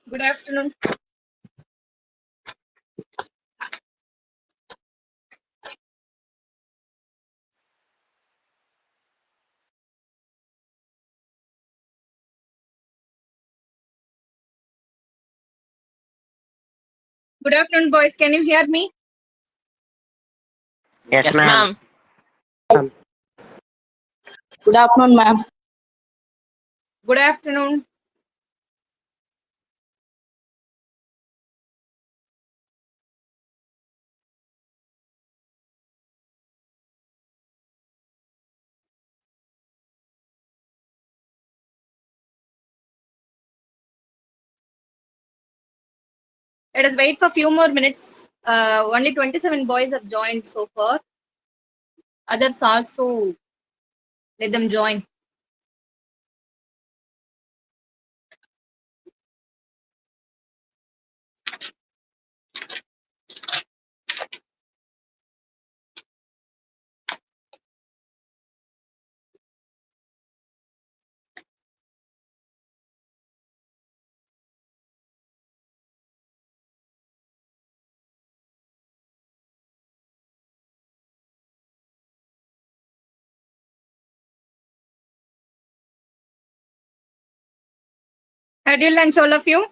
Good afternoon. Good afternoon, boys. Can you hear me? Yes, Yes, ma'am. ma'am. Good afternoon, ma'am. Good afternoon. Let us wait for a few more minutes. Only 27 boys have joined so far. Others also, let them join. Had you lunch, all of you?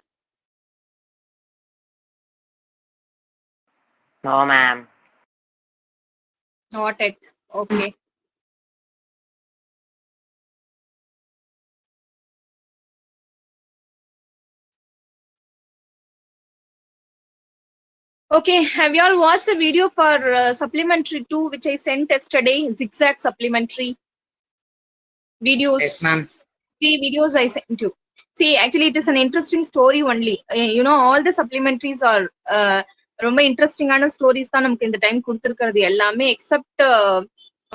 No, ma'am. Not yet. Okay. Okay. Have you all watched the video for supplementary 2, which I sent yesterday? Zigzag supplementary videos. Yes, ma'am. 3 videos I sent you. See, actually, it is an interesting story only. All the supplementaries are ரொம்ப இன்ட்ரெஸ்டிங்கான stories தான் நமக்கு இந்த time கொடுத்துருக்கிறது எல்லாமே accept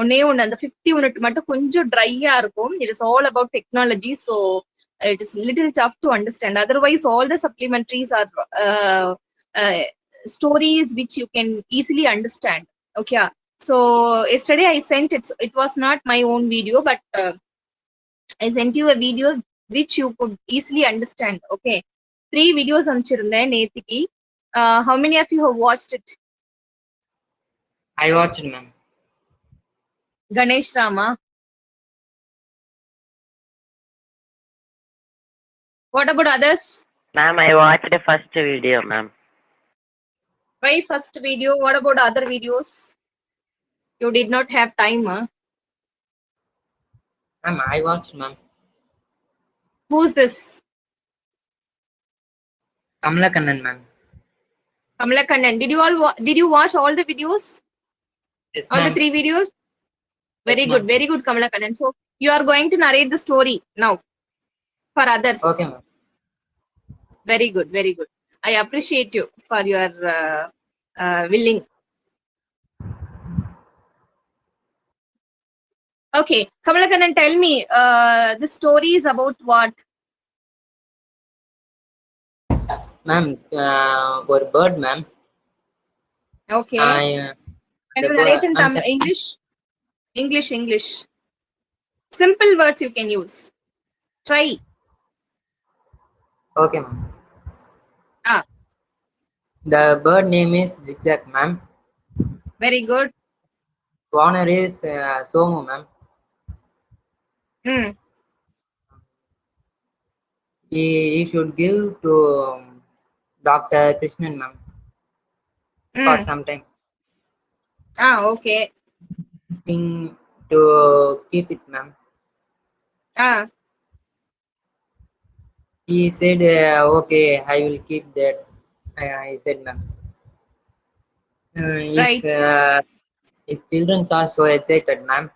ஒன்னே ஒன்று அந்த 50 யூனிட் மட்டும் கொஞ்சம் ட்ரையா இருக்கும். It is all about technology. So it is little tough to understand. Otherwise all the supplementaries are stories which you can easily understand. Okay. So yesterday I sent it was not my own video, but I sent you a video which you could easily understand. Okay. 3 videos அனுப்பிச்சிருந்தேன் நேத்திக்கு. How many of you have watched it? I watched, ma'am. Ganesh Rama. What about others? Ma'am, I watched the first video, ma'am. Why first video? What about other videos? You did not have time. Ma'am, I watched, ma'am. Who's this? Kamalakannan, ma'am. Kamalakannan. Did you watch all the videos? Yes, All the ma'am. 3 videos? Very Yes, good. ma'am. Very good, Kamalakannan. So you are going to narrate the story now for others. Okay, ma'am. Very good. Very good. I appreciate you for your willing. Okay, Kamalakannan, tell me, the story is about what? Ma'am, ஒரு bird, ma'am. Okay. Can the you narrate in I'm sorry. English? English. Simple words you can use. Try. Okay, ma'am. Ah, The bird name is Zigzag, ma'am. very good. Owner is Somu, ma'am. Hmm. He should give to Dr. Krishnan, ma'am, for some time. Ah, okay. Thing to keep it, ma'am. Ah, He said, okay, I will keep that. I said, ma'am. Right. His children are so excited, ma'am.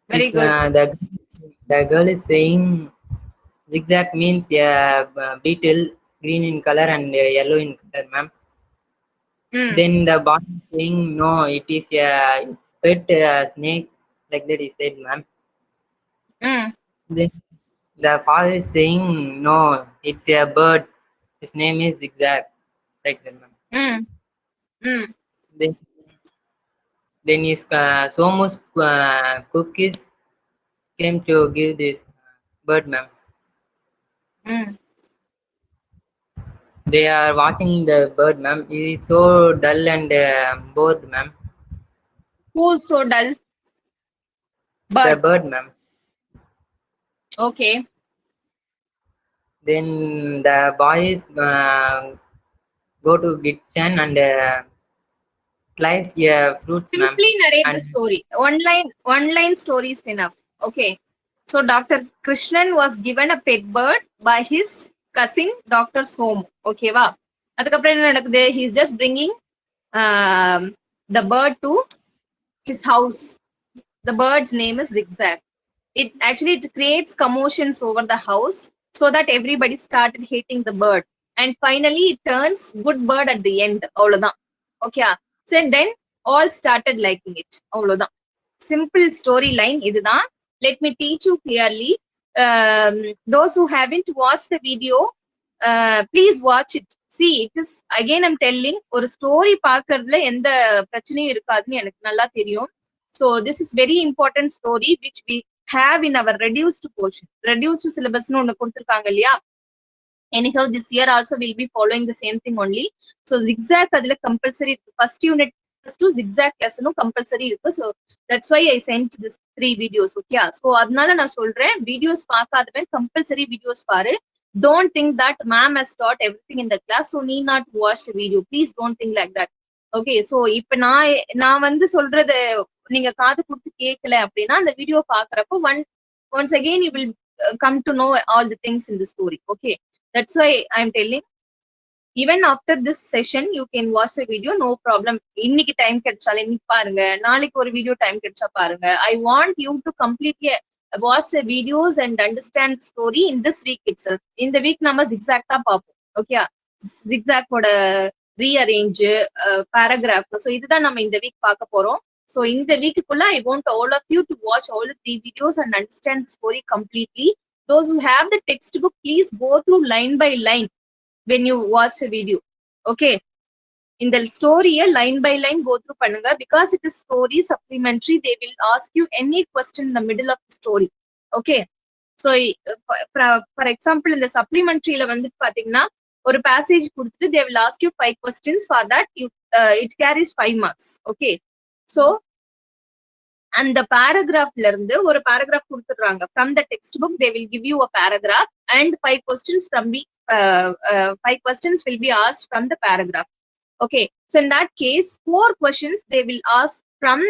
Very good. The girl is saying zigzag means beetle, green in color and yellow in color, ma'am. Hmm. Then the boy is saying no, it is it's pet snake, like that he said, ma'am. Hmm. Then the father is saying no, it's a bird. His name is Zigzag, like that, ma'am. Hmm. Hmm. Then his Somu's cookies came to give this bird, ma'am. Hmm. They are watching the bird, ma'am. He is so dull and bored, ma'am. Who's so dull? The Bird. bird, ma'am. Okay. Then the boys go to kitchen and slice fruits, ma'am. Simply narrate the And story. One line story is enough. Okay. So Dr. Krishnan was given a pet bird by his cousin doctor's home. Okay, va. அதுக்கப்புறம் என்ன நடக்குது? He's just bringing um, the bird to his house. The bird's name is Zigzag. It creates commotions over the house so that everybody started hating the bird. And finally it turns good bird at the end. அவ்வளவுதான். Okay. So then all started liking it. அவ்வளவுதான். Simple storyline இதுதான். Let me teach you clearly. Those who haven't watched the video, please watch it. See, it is again I'm telling, ஒரு story பார்க்கறதுல எந்த பிரச்சனையும் இருக்காதுன்னு எனக்கு நல்லா தெரியும். So this is very important story which we have in our reduced portion. Reduced syllabus nu ஒன்னு கொடுத்திருக்காங்க இல்லையா? Anyhow, this year also we'll be following the same thing only. So zigzag adula compulsory first unit to zigzag lesson compulsory irukku. So that's why I sent this 3 videos. Okay. So adnala na solren videos paakadhaven compulsory videos paaru. Don't think that ma'am has taught everything in the class, so need not watch the video. Please don't think like that. Okay. So இப்ப நான் வந்து சொல்றது நீங்க காது கொடுத்து கேட்கல அப்படின்னா அந்த வீடியோ பாக்குறப்போ once again you will come to know all the things in the story. Okay. That's why I'm telling, even after this session you can watch the video, no problem. இன்னைக்கு டைம் கிடைச்சாலே இன்னைக்கு பாருங்க, நாளைக்கு ஒரு video time கிடைச்சா பாருங்க. I want you to completely watch the videos and understand story in this week itself. In the week நம்ம zigzag தான் பார்ப்போம். Okay. zigzag ஓட rearrange paragraph. So இதுதான் நம்ம இந்த வீக் பார்க்க போறோம். So இந்த வீக்குக்குள்ள I want all of you to watch all the 3 videos and understand the story completely. Those who have the textbook, please go through line by line when you watch the video. Okay. In the story, line by line go through பண்ணுங்க, because it is story supplementary. They will ask you any question in the middle of the story. Okay. So for example, in the supplementary la வந்து பாத்தீங்கன்னா ஒரு passage கொடுத்துட்டு they will ask you 5 questions. For that it carries 5 marks. Okay. So and the paragraph la irundhu ஒரு paragraph கொடுத்துறாங்க. From the textbook they will give you a paragraph and 5 questions from the 5 questions will be asked from the paragraph. Okay. So in that case 4 questions they will ask from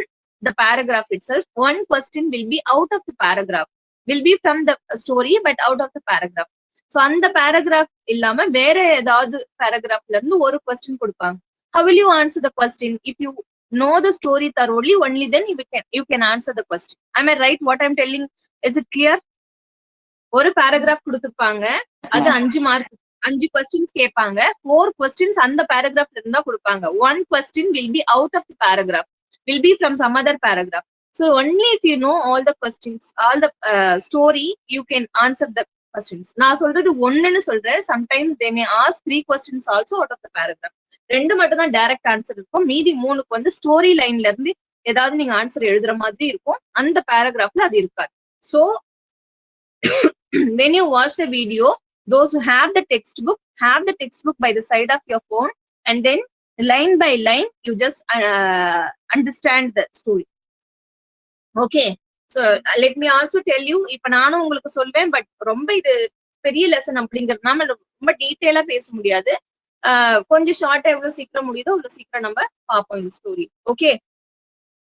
the paragraph itself. 1 question will be out of the paragraph, will be from the story but out of the paragraph. So அந்த paragraph இல்லாம வேற ஏதாவது paragraphல இருந்து ஒரு question கொடுப்பாங்க. How will you answer the question? If you know the story thoroughly, only then you can answer the question. Am I right what I'm telling? Is it clear? ஒரு paragraph கொடுத்திருப்பாங்க, அது 5 mark, 5 questions கேட்பாங்க. 4 questions அந்த paragraphல இருந்தா கொடுப்பாங்க. 1 question will be out of the paragraph, will be from some other paragraph. So only if you know all the questions, all the story, you can answer the questions. நான் சொல்றது ஒண்ணுன்னு சொல்றேன். Sometimes they may ask 3 questions also out of the paragraph. ரெண்டு மட்டும் தான் direct answer இருக்கும். மீதி 3க்கு வந்து ஸ்டோரி லைன்ல இருந்து ஏதாவது நீங்க ஆன்சர் எழுதுற மாதிரி இருக்கும். அந்த paragraphல அது இருக்காது. So when you watch the video, those who have the textbook by the side of your phone, and then line by line you just understand the story. Okay. So let me also tell you, இப்ப நானும் உங்களுக்கு சொல்வேன், but ரொம்ப இது பெரிய lesson அப்படிங்கிறதுனால ரொம்ப டீட்டெயிலா பேச முடியாது. கொஞ்சம் ஷார்ட்டா எவ்வளவு சீக்கிரம் முடியுதோ அவ்வளவு சீக்கிரம் நம்ம பார்ப்போம் இந்த story. Okay.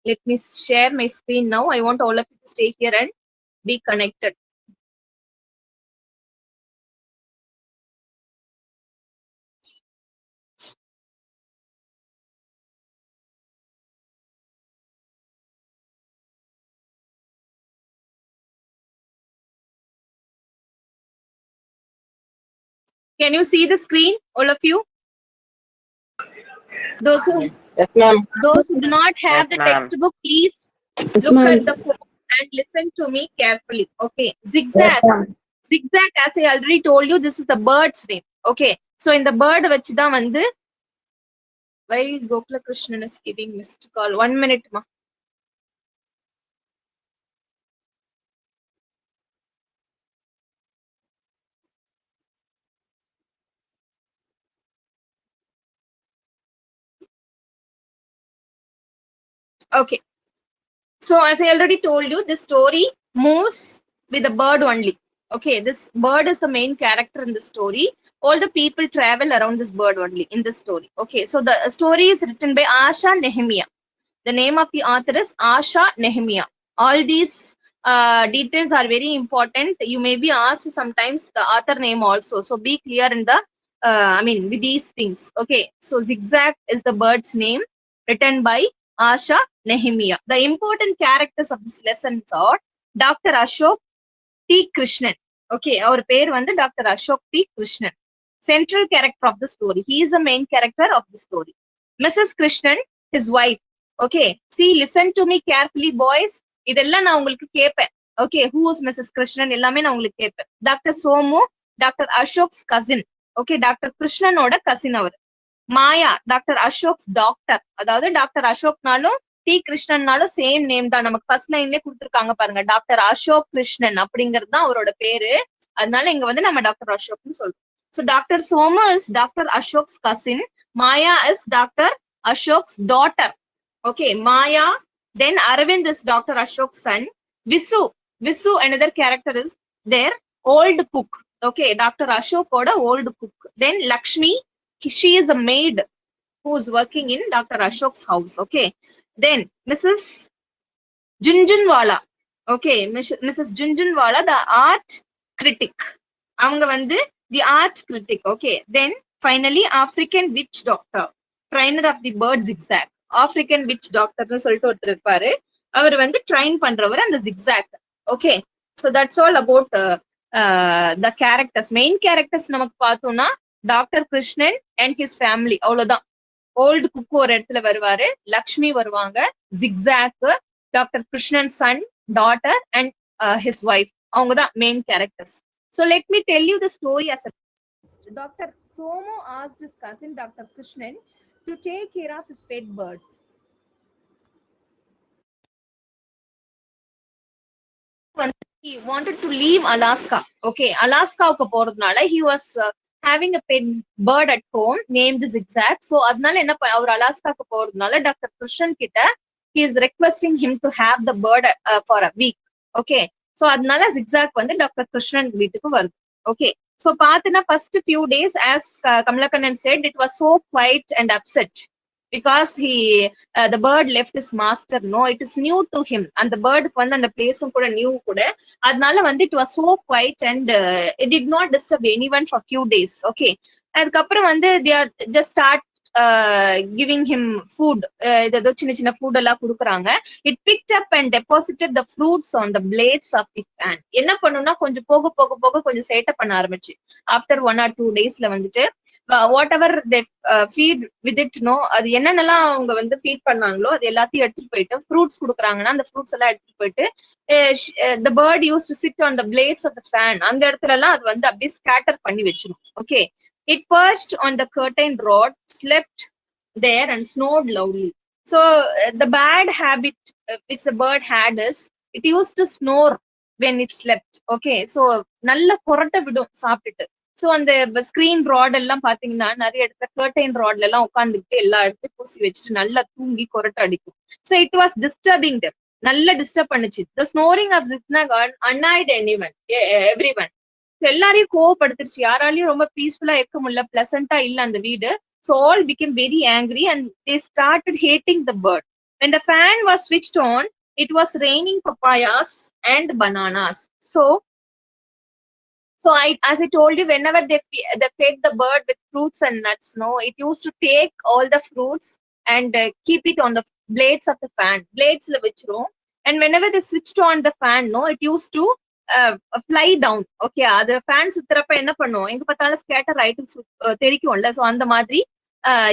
Let me share my screen now. I want all of you to stay here and be connected. Can you see the screen, all of you? Those who Yes, ma'am. Those who do not have Yes, the ma'am. textbook, please Yes, look ma'am. at the phone and listen to me carefully. Okay. Yes, Zigzag. ma'am. Zigzag, as I already told you, this is the bird's name. Okay. So in the bird vachida vandu, why Gokula Krishnan is giving missed call. 1 minute, ma. Okay. So as I already told you, this story moves with the bird only. Okay, this bird is the main character in the story. All the people travel around this bird only in this story. Okay, so the story is written by Asha Nehemiah. The name of the author is Asha Nehemiah. All these details are very important. You may be asked sometimes the author name also. So be clear in the, with these things. Okay, so Zigzag is the bird's name written by Asha Nehemiah. The important characters of this lesson are Dr. Ashok T. Krishnan. Okay, our pair வந்து Dr. Ashok T. Krishnan. Central character of the story. He is the main character of the story. Mrs. Krishnan, his wife. Okay, see, listen to me carefully, boys. இதெல்லாம் நான் உங்களுக்கு கேட்பேன். Okay, who is Mrs. Krishnan? எல்லாமே நான் உங்களுக்கு கேட்பேன். Dr. Somu, Dr. Ashok's cousin. Okay, Dr. Krishnanoட cousin அவர். மாயா, doctor அசோக்ஸ் doctor. அதாவது doctor அசோக்னாலும் D கிருஷ்ணன்னாலும் same name தான். நமக்கு ஃபர்ஸ்ட் லைன்லயே கொடுத்துருக்காங்க பாருங்க, டாக்டர் அசோக் கிருஷ்ணன் அப்படிங்கிறது தான் அவரோட பேரு. அதனால இங்க வந்து நம்ம டாக்டர் அசோக்னு சொல்றோம். So Dr. Soma is Dr. Ashok's cousin. Maya is Dr. Ashok's daughter. Okay, Maya. Then Arvind is Dr. Ashok's son. Visu, another character is their old cook. Okay, Dr. Ashok oda old cook. Then Lakshmi, she is a maid who is working in Dr. Ashok's house. Okay, then Mrs. Junjunwala. Okay, Mrs. Junjunwala, the art critic. அவங்க வந்து the art critic. Okay, then finally African witch doctor, trainer of the bird Zigzag. African witch doctor னு சொல்லிட்டு ஒருத்தர் இருப்பாரு. அவர் வந்து drain பண்றவர் அந்த Zigzag. Okay, so that's all about the characters. Main characters நமக்கு பார்த்தோம்னா doctor Krishnan and his family, அவ்வளவுதான். ஓல்டு குக்கு ஒரு இடத்துல வருவாரு, லக்ஷ்மி வருவாங்க, Zigzag, doctor Krishnan son, daughter and his wife. அவங்கதான் main characters. So let me tell you the story as a Dr. Somo asked his cousin Dr. Krishnan to take care of his pet bird. He wanted to leave Alaska. Okay, Alaska-க்கு போறதுனால he was having a pet bird at home named Zigzag. So அதனால என்ன அவர் அலாஸ்காக்கு போறதுனால doctor Krishnan கிட்ட he is requesting him to have the bird for a week. Okay, so அதனால Zigzag வந்து doctor Krishnan வீட்டுக்கு வருது. Okay, so பாத்தீங்கன்னா first few days, as Kamalakannan said, it was so quiet and upset because the bird left his master. No, it is new to him, and the bird வந்து அந்த பிளேஸும் கூட new கூட. அதனால வந்து it was so quiet and it did not disturb anyone for few days. Okay, அதுக்கப்புறம் வந்து they are just start giving him food. ஏதோ சின்ன சின்ன ஃபுட் எல்லாம் கொடுக்குறாங்க. It picked up and deposited the fruits on the blades of the fan. என்ன பண்ணும்னா கொஞ்சம் போக போக போக கொஞ்சம் சேட்டை பண்ண ஆரம்பிச்சு. After 1 or 2 daysல வந்துட்டு whatever they feed with it, no, அது என்னென்னலாம் அவங்க வந்து ஃபீட் பண்ணாங்களோ அது எல்லாத்தையும் எடுத்துட்டு போயிட்டு, ஃப்ரூட்ஸ் கொடுக்குறாங்கன்னா அந்த ஃப்ரூட்ஸ் எல்லாம் எடுத்துட்டு போயிட்டு the bird used to sit on the blades of the fan. அந்த இடத்துல எல்லாம் அது வந்து அப்படியே ஸ்கேட்டர் பண்ணி வச்சிரும். Okay, it perched on the curtain rod, slept there and snored loudly. So the bad habit which the bird had is it used to snore when it slept. Okay, so நல்ல கொரட்டை விடும் சாப்பிட்டுட்டு. So அந்த screen rod எல்லாம் பாத்தீங்கன்னா நிறைய இடத்துல curtain ராட்ல எல்லாம் உட்காந்துக்கிட்டு எல்லா இடத்தையும் பூசி வச்சுட்டு நல்லா தூங்கி கொரட்டை அடிக்கும். So it was disturbing them. நல்லா டிஸ்டர்ப் பண்ணுச்சு. The snoring of Zigzag annoyed everyone. எல்லாரையும் கோவப்படுத்துருச்சு. யாராலையும் ரொம்ப பீஸ்ஃபுல்லா இருக்க முடியல, பிளசண்டா இல்ல அந்த வீடு. So all became very angry and they started hating the bird. When the fan was switched on, it was raining papayas and bananas. So as I told you, whenever they fed the bird with fruits and nuts, no, it used to take all the fruits and keep it on the blades of the fan. Blades la vechrom. And whenever they switched on the fan, no, it used to fly down. Okay, அது fan சுத்துறப்ப என்ன பண்ணும், எங்க பார்த்தாலும் scatter right தெரிக்கும்ல. So அந்த மாதிரி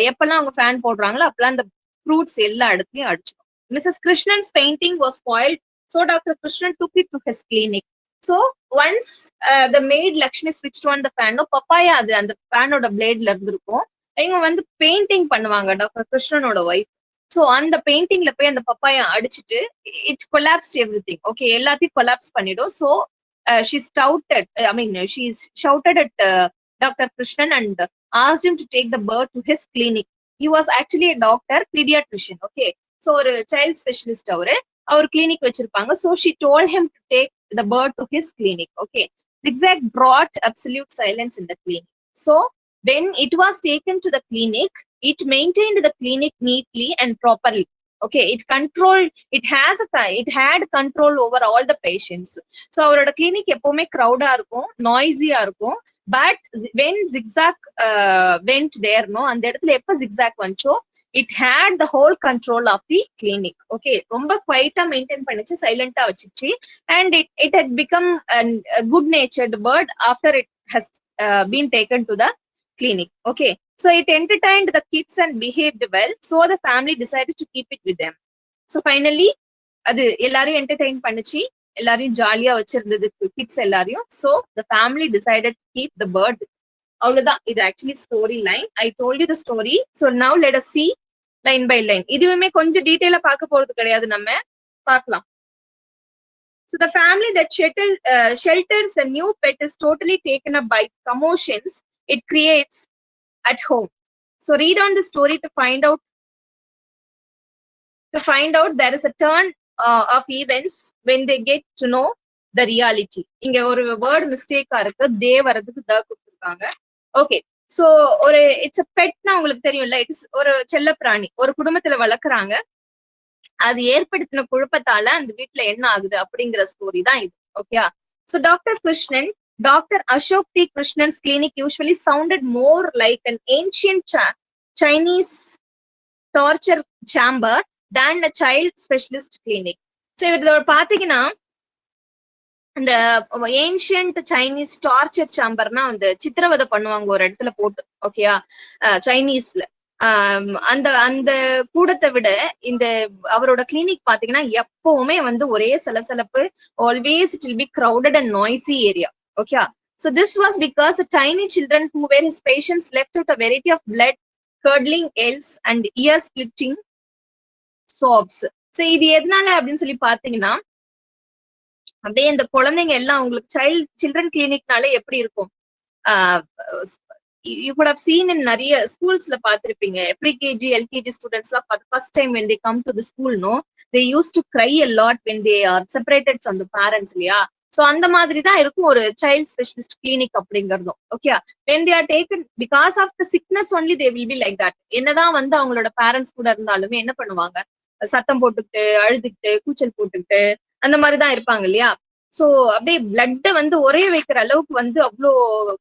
எப்பெல்லாம் அவங்க fan போடுறாங்களோ அப்பெல்லாம் அந்த ஃப்ரூட்ஸ் எல்லா இடத்துலயும் அடிச்சிடும். Mrs. Krishnan's painting was spoiled, so Dr. Krishnan took it to his clinic. So once the maid Lakshmi switched on the fan, no, papaya அது அந்த ஃபேனோட பிளேட்ல இருந்திருக்கும். இவங்க வந்து பெயிண்டிங் பண்ணுவாங்க டாக்டர் கிருஷ்ணனோட ஒய்ஃப். ஸோ அந்த பெயிண்டிங்ல போய் அந்த பப்பாயா அடிச்சுட்டு இட்ஸ் கொலாப்ஸ்ட் எவ்ரிதிங். ஓகே, எல்லாத்தையும் கொலாப்ஸ் பண்ணிடும். So she shouted at Dr. Krishnan and asked him to take the bird to his clinic. He was actually a doctor, pediatrician. Okay, so ஒரு child specialist அவர் clinic வச்சிருப்பாங்க. So she told him to take the bird to his clinic. Okay, Zigzag brought absolute silence in the clinic. So when it was taken to the clinic, it maintained the clinic neatly and properly. Okay, it had control over all the patients. So அவரோட clinic எப்பவுமே crowd-ஆ இருக்கும், noisy-ஆ இருக்கும். But when Zigzag went there, no, அந்த இடத்துல எப்ப Zigzag வந்துச்சோ, it had the whole control of the clinic. Okay, ரொம்ப குவைட்டா maintain பண்ணிச்சு, சைலண்டா வச்சுச்சு. And it had become a good natured bird after it has been taken to the clinic. Okay, so it entertained the kids and behaved well, so the family decided to keep it with them. So finally அது எல்லாரையும் entertain பண்ணிச்சு, எல்லாரையும் ஜாலியா வச்சிருந்தது kids எல்லாரையும். So the family decided to keep the bird. அவ்வளவுதான், இது actually story line. I told you the story. So now let us see line by line. இதுவுமே கொஞ்சம் டீடைலா பார்க்க போறது கிடையாது, நம்ம பார்க்கலாம். So the family that shelters a new pet is totally taken up by commotions it creates at home. So read on the story to find out there is a turn of events when they get to know the reality. இங்க ஒரு word மிஸ்டேக்கா இருக்கு, தே வரதுக்கு த கொடுத்திருக்காங்க. Okay, so ஒரு it's a பெட்னா உங்களுக்கு தெரியும்ல, it's ஒரு செல்ல பிராணி, ஒரு குடும்பத்துல வளர்க்குறாங்க. அது ஏற்படுத்தின குழப்பத்தால அந்த வீட்டுல என்ன ஆகுது அப்படிங்கிற ஸ்டோரி தான் இது. Okay, so Dr. Ashok T. Krishnan's clinic usually sounded more like an ancient Chinese torture chamber than a child specialist clinic. So இதோட பாத்தீங்கன்னா அந்த ஏன்ஷியன்ட் சைனீஸ் டார்ச்சர் சாம்பர்னா அந்த சித்திரவதை பண்ணுவாங்க ஒரு இடத்துல போட்டு. ஓகேயா, சைனீஸ்ல அந்த கூடத்தை விட இந்த அவரோட கிளினிக் பாத்தீங்கன்னா எப்பவுமே வந்து ஒரே சலசலப்பு, always it will be crowded and noisy area. Okay, so this was because the tiny children who were his patients left out a variety of blood curdling yells and ear splitting sobs. So இது எதனால அப்படின்னு சொல்லி பாத்தீங்கன்னா, அப்படியே இந்த குழந்தைங்க எல்லாம் உங்களுக்கு சில்ட்ரன் கிளினிக்னாலே எப்படி இருக்கும், you could have seen in நிறைய ஸ்கூல்ஸ்ல பாத்திருப்பீங்க, ப்ரீகேஜி எல்கேஜி ஸ்டூடெண்ட்ஸ் எல்லாம் first time when they come to the school, no, they used to cry a lot when they are separated from the parents, இல்லையா? So அந்த மாதிரி தான் இருக்கும் ஒரு child specialist clinic அப்படிங்கறதும். Okay, when they are taken because of the sickness only they will be like that. என்னதான் வந்து அவங்களோட பேரண்ட்ஸ் கூட இருந்தாலுமே என்ன பண்ணுவாங்க, சத்தம் போட்டுக்கிட்டு, அழுதுகிட்டு, கூச்சல் போட்டுக்கிட்டு அந்த மாதிரிதான் இருப்பாங்க இல்லையா? சோ அப்படியே பிளட்ட வந்து ஒரே வைக்கிற அளவுக்கு வந்து அவ்வளோ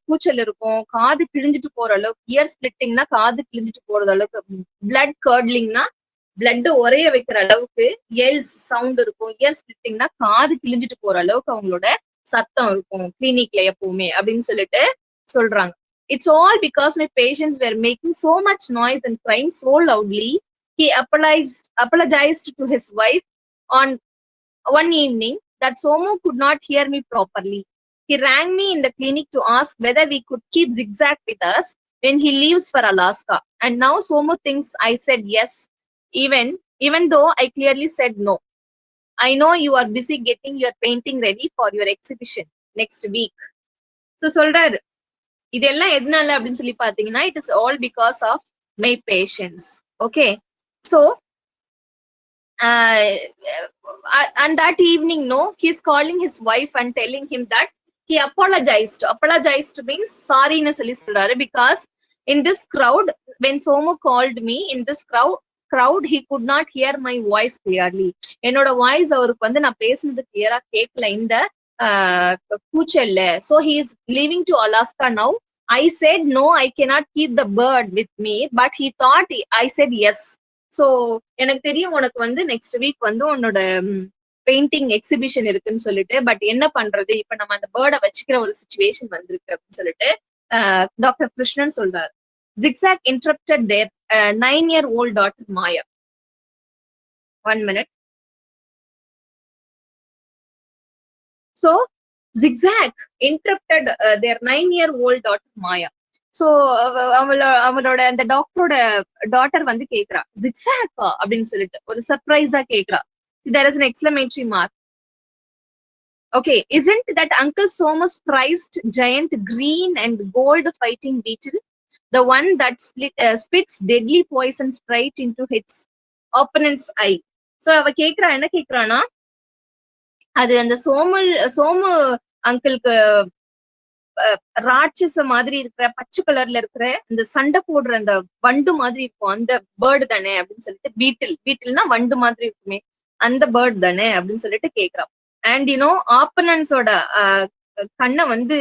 கூச்சல் இருக்கும், காது கிழிஞ்சிட்டு போற அளவுக்கு, இயர் ஸ்பிளிட்டிங்னா காது கிழிஞ்சிட்டு போறது அளவுக்கு, பிளட் கர்ட்லிங்னா பிளட் ஒரைய வைக்கிற அளவுக்கு எல்ஸ் சவுண்ட் இருக்கும், இயர் ஸ்பிளிட்டிங்னா காது கிழிஞ்சிட்டு போற அளவுக்கு அவங்களோட சத்தம் இருக்கும் கிளினிக்ல எப்பவுமே அப்படின்னு சொல்லிட்டு சொல்றாங்க. It's all because my patients were making so much noise and crying so loudly. He apologized to his wife on one evening that Somu could not hear me properly. He rang me in the clinic to ask whether we could keep Zigzag with us when he leaves for Alaska. And now Somu thinks I said yes, even though I clearly said no. I know you are busy getting your painting ready for your exhibition next week. So சொல்றாரு, இதெல்லாம் எதனால அப்படின்னு சொல்லி பாத்தீங்கன்னா, it is all because of my patience. Okay, so and that evening, no, he's calling his wife and telling him that he apologized means sorry na solli solraru, because in this crowd, when Somu called me, in this crowd he could not hear my voice clearly. என்னோட voice அவருக்கு வந்து நான் பேசுனது கிளியரா கேட்கல இந்த கூச்சல்ல. So he is leaving to Alaska now. I said no, I cannot keep the bird with me, but he thought I said yes. So எனக்கு தெரியும் உனக்கு வந்து நெக்ஸ்ட் வீக் வந்து உன்னோட பெயிண்டிங் எக்ஸிபிஷன் இருக்குன்னு சொல்லிட்டு, பட் என்ன பண்றது, இப்ப நம்ம அந்த பேர்டை வச்சுக்கிற ஒரு சிச்சுவேஷன் வந்திருக்கு அப்படின்னு சொல்லிட்டு டாக்டர் கிருஷ்ணன் சொல்றாரு. Zigzag interrupted their 9-year-old daughter Maya. 1 minute. So Zigzag interrupted their 9-year-old daughter Maya. So அவளோட அந்த டாக்டரோட டாட்டர் வந்து கேக்குறா, ஜிக்ஸாக்கா அப்படின்னு சொல்லிட்டு ஒரு சர்ப்ரைஸா கேக்குறா. There is an exclamatory mark. Okay, isn't that Uncle Somu's prized giant green and gold fighting beetle, the one that spits deadly poison straight into its opponents eye. So அவ கேக்குறா, என்ன கேக்குறானா, அது அந்த சோமு அங்கிளுக்கு ராட்சச மாதிரி இருக்கிற பச்சை கலர்ல இருக்கிற இந்த சண்டை போடுற அந்த வண்டு மாதிரி இருக்கும் அந்த பேர்டு தானே அப்படின்னு சொல்லிட்டு, பீட்டில்னா வண்டு மாதிரி இருக்குமே அந்த பேர்டு தானே அப்படின்னு சொல்லிட்டு கேக்குறான். அண்ட் ஆப்பனன்ஸோட கண்ணை வந்து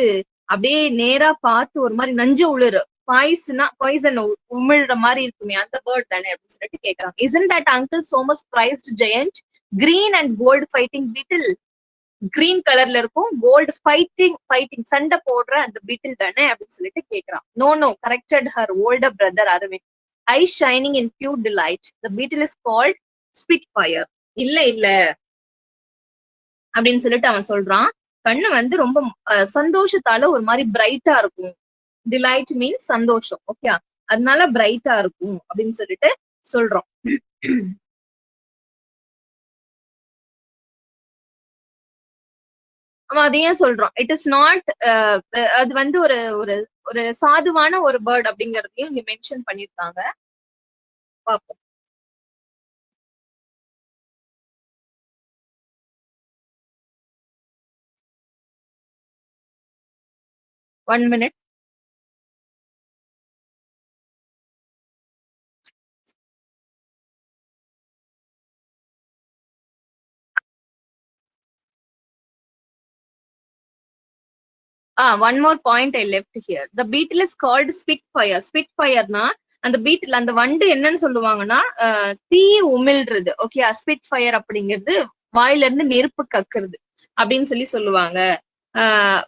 அப்படியே நேரா பார்த்து ஒரு மாதிரி நஞ்சு உளுரு பாய்சன் உமிழ்ற மாதிரி இருக்குமே அந்த பேர்ட் தானே அப்படின்னு சொல்லிட்டு கேக்குறாங்க. Isn't that uncle so much prized giant, green and gold fighting beetle? Green கலர்ல இருக்கும், கோல்டு ஃபைட்டிங் சண்டை போடுற அந்த பீட்டில் தானே அப்படின்னு சொல்லிட்டு கேக்குறான். No corrected her older brother Aravind, I shining in pure delight, the beetle is called spitfire. இல்ல அப்படின்னு சொல்லிட்டு அவன் சொல்றான். கண்ணு வந்து ரொம்ப சந்தோஷத்தால ஒரு மாதிரி பிரைட்டா இருக்கும். டிலைட் மீன்ஸ் சந்தோஷம், ஓகே, அதனால பிரைட்டா இருக்கும் அப்படின்னு சொல்லிட்டு சொல்றோம். அவன் அதையும் சொல்றான். இட் இஸ் நாட், அது வந்து ஒரு ஒரு ஒரு சாதுவான ஒரு பேர்ட் அப்படிங்கறதையும் இங்க மென்ஷன் பண்ணிருக்காங்க. பாப்போம். One minute. One more point I left here. The beetle is called Spitfire. Spitfireனா அந்த பீட்டில் அந்த வண்டு என்னன்னு சொல்லுவாங்கன்னா தீ உமிழ்றது. ஓகே, ஸ்பிட்ஃபயர் அப்படிங்கிறது வாயில இருந்து நெருப்பு கக்குறது அப்படின்னு சொல்லுவாங்க.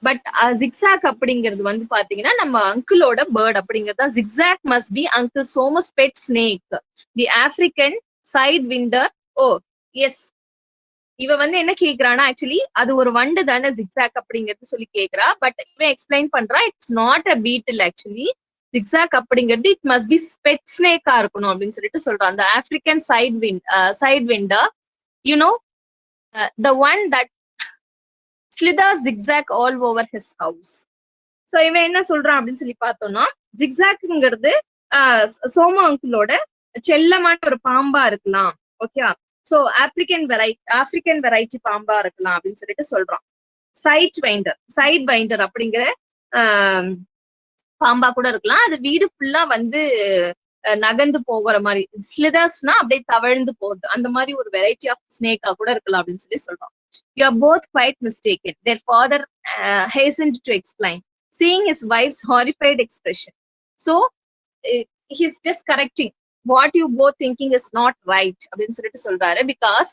பட் ஜிக்ஸாக் அப்படிங்கிறது வந்து பாத்தீங்கன்னா நம்ம அங்கிளோட பேர்ட் அப்படிங்கிறது. Zigzag must be uncle Thomas pet snake, the African sidewinder. Oh yes, இவ வந்து என்ன கேக்குறானா, ஆக்சுவலி அது ஒரு வண்டு தானே ஜிக்ஸாக் அப்படிங்கிறது சொல்லி கேக்குறா. பட் இவன் எக்ஸ்பிளைன் பண்றா, it's not a beetle. Actually zigzag அப்படிங்கிறது இட் மஸ்ட் பி பெட் ஸ்னேக்கா இருக்கணும் அப்படின்னு சொல்லிட்டு சொல்றான். அந்த African sidewinder, the one that slithers zigzag all over his house. சோ இவன் என்ன சொல்றான் அப்படின்னு சொல்லி பார்த்தோம்னா, ஜிக்ஸாக்ங்கிறது சோமா அங்கிளோட செல்லமான ஒரு பாம்பா இருக்கலாம். ஓகே, சோ ஆப்பிரிக்கன் வெரைட்டி பாம்பா இருக்கலாம் அப்படின்னு சொல்லிட்டு சொல்றான். சைட் வைண்டர் அப்படிங்கிற பாம்பா கூட இருக்கலாம். அது வீடு ஃபுல்லா வந்து நகர்ந்து போகிற மாதிரி, ஸ்லிதர்ஸ்னா அப்படியே தவழ்ந்து போகுது, அந்த மாதிரி ஒரு வெரைட்டி ஆஃப் ஸ்னேக்கா கூட இருக்கலாம் அப்படின்னு சொல்றான். You are both quite mistaken, their father hastened to explain, seeing his wife's horrified expression. So he's just correcting what you both thinking is not right அப்படின்னு சொல்லிட்டு சொல்றாரு. பிகாஸ்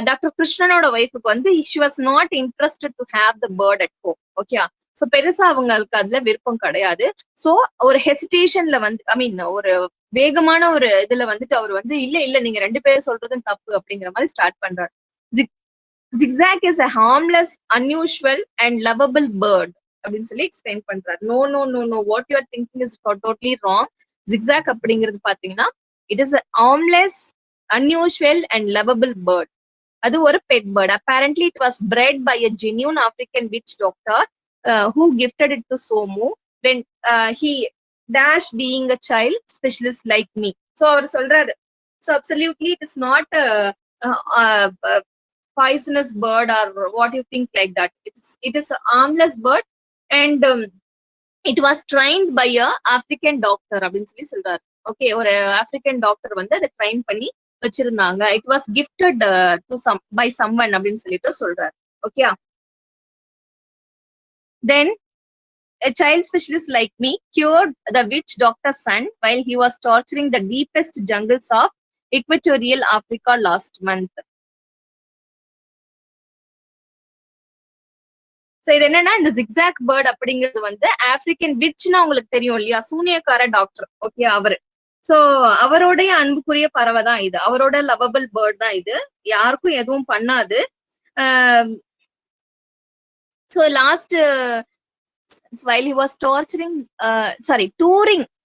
டாக்டர் கிருஷ்ணனோட ஒய்ஃபுக்கு வந்து she was not interested to have the bird at home. Okay, so பெருசா அவங்களுக்கு அதுல விருப்பம் கிடையாது. சோ ஒரு ஹெசிடேஷன்ல வந்து, ஐ மீன் ஒரு வேகமான ஒரு இதுல வந்துட்டு அவர் வந்து இல்ல நீங்க ரெண்டு பேரும் சொல்றதும் தப்பு அப்படிங்கிற மாதிரி ஸ்டார்ட் பண்றாரு. Zigzag is a harmless, unusual and lovable bird அப்படின்னு சொல்லி எக்ஸ்பிளைன் பண்றாரு. No, what you are thinking is totally wrong. Zigzag அப்படிங்கிறது பாத்தீங்கன்னா it is a harmless, unusual and lovable bird. அது ஒரு pet bird. Apparently it was bred by a genuine African witch doctor who gifted it to Somu when he dash being a child specialist like me. So அவர் சொல்றாரு, so absolutely it is not a poisonous bird or what you think like that. It is a harmless bird and it was trained by a African doctor அப்படின்னு சொல்லி சொல்றாரு. Okay, ஒரு African doctor வந்து அதை train பண்ணி வச்சிருந்தாங்க. It was gifted to by someone அப்படின்னு சொல்லிட்டு சொல்றாரு. Okay, then a child specialist like me cured the witch doctor's son while he was torturing the deepest jungles of equatorial Africa last month. So இது என்னன்னா, இந்த zigzag bird அப்படிங்கிறது வந்து African விட்ச்னா உங்களுக்கு தெரியும் இல்லையா, சூனியக்கார டாக்டர். ஓகே, அவரு. சோ அவரோடைய அன்புக்குரிய பறவை தான் இது, அவரோட லவபிள் பேர்ட் தான் இது, யாருக்கும் எதுவும் பண்ணாது. So last while he was touring,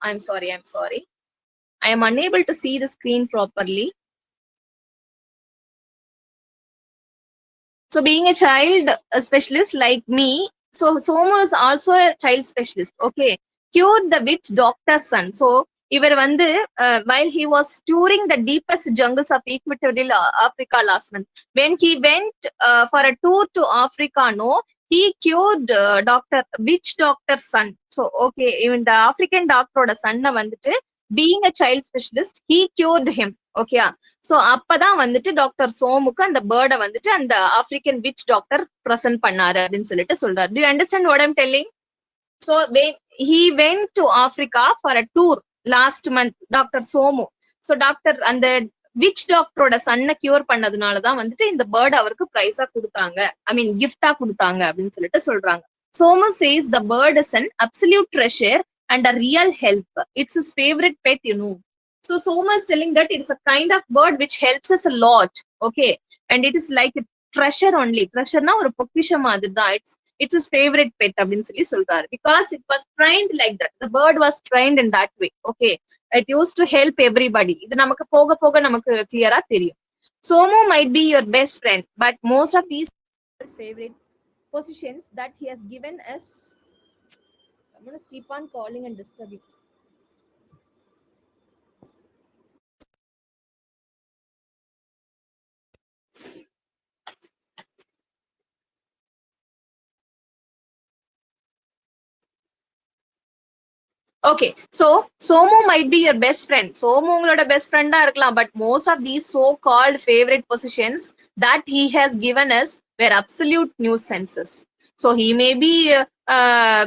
I'm sorry, I am unable to see the screen properly. So being a child specialist like me, so Somu is also a child specialist. Okay, cured the witch doctor's son. So இவர் வந்து while he was touring the deepest jungles of equatorial Africa last month, when he went for a tour to Africa, no, he cured which doctor's son. So okay, even the African doctor son வந்துட்டு being a child specialist, he cured him. Okay, so அப்பதான் வந்துட்டு doctor சோமுக்கு அந்த பேர்டை வந்துட்டு அந்த African which doctor present பண்ணாரு அப்படின்னு சொல்லிட்டு சொல்றாரு. Do you understand what I'm telling? So when he went to Africa for a tour last month, doctor Somu. So doctor அந்த விச் டாக்டரோட சன்னை கியூர் பண்ணதுனாலதான் வந்துட்டு இந்த பேர்ட் அவருக்கு பிரைஸா கொடுத்தாங்க, ஐ மீன் கிஃப்டா கொடுத்தாங்க அப்படின்னு சொல்லிட்டு சொல்றாங்க. Somu says the bird is an absolute treasure and a real help. It's his favorite pet, you know. So Soma is telling that it's a kind of bird which helps us a lot, okay, and it is like a treasure only. Treasure na ஒரு பொக்கிஷம் மாதிரி தான். It's his favorite pet அப்படின்னு சொல்லி சொல்றாரு, because it was trained like that. The bird was trained in that way, okay. It used to help everybody. இது நமக்கு போக போக நமக்கு clear-ஆ தெரியும். Somu might be your best friend, but most of these favorite positions that he has given us. I'm going to keep on calling and disturbing. Okay, so Somu might be your best friend. Somu உங்களோட best friend ஆ இருக்கலாம், but most of these so-called favorite positions that he has given us were absolute nuisances. So he may be